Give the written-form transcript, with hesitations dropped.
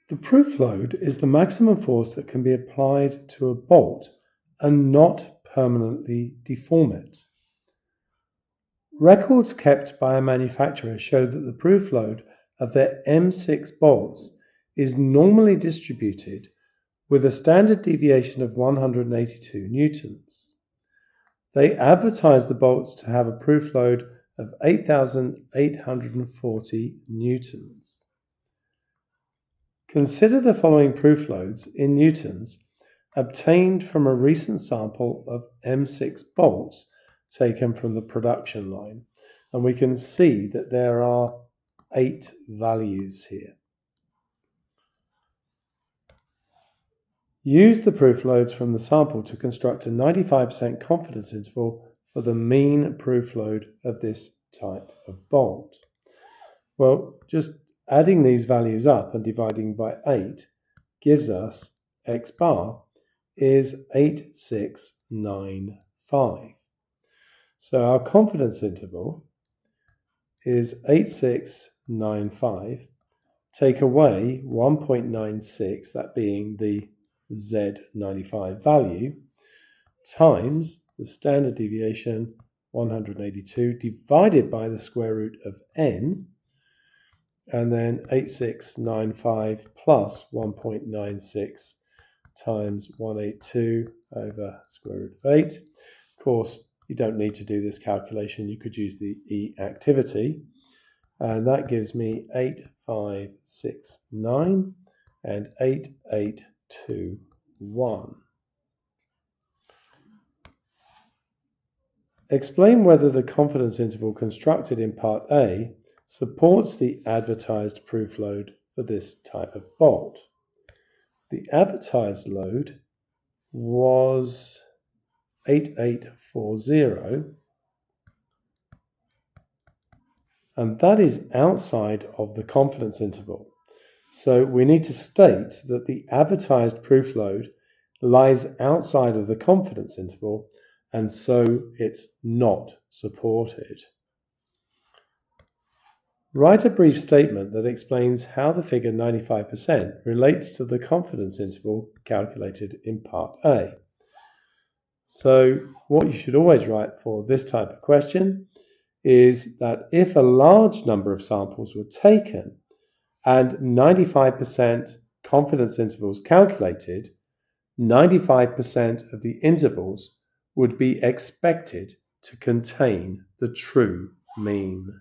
The proof load is the maximum force that can be applied to a bolt and not permanently deform it. Records kept by a manufacturer show that the proof load of their M6 bolts is normally distributed with a standard deviation of 182 newtons. They advertise the bolts to have a proof load of 8,840 newtons. Consider the following proof loads in newtons obtained from a recent sample of M6 bolts taken from the production line, and we can see that there are 8 values here. Use the proof loads from the sample to construct a 95% confidence interval for the mean proof load of this type of bolt. Well, just adding these values up and dividing by 8 gives us X bar is 8695. So our confidence interval is 8695. Take away 1.96, that being the Z95 value, times the standard deviation 182 divided by the square root of n, and then 8695 plus 1.96 times 182 over square root of 8. Of course, you don't need to do this calculation. You could use the E activity, and that gives me 8569 and 8821. Explain whether the confidence interval constructed in part A supports the advertised proof load for this type of bolt. The advertised load was 8840, and that is outside of the confidence interval. So we need to state that the advertised proof load lies outside of the confidence interval, and so it's not supported. Write a brief statement that explains how the figure 95% relates to the confidence interval calculated in part A. So what you should always write for this type of question is that if a large number of samples were taken and 95% confidence intervals calculated, 95% of the intervals would be expected to contain the true mean.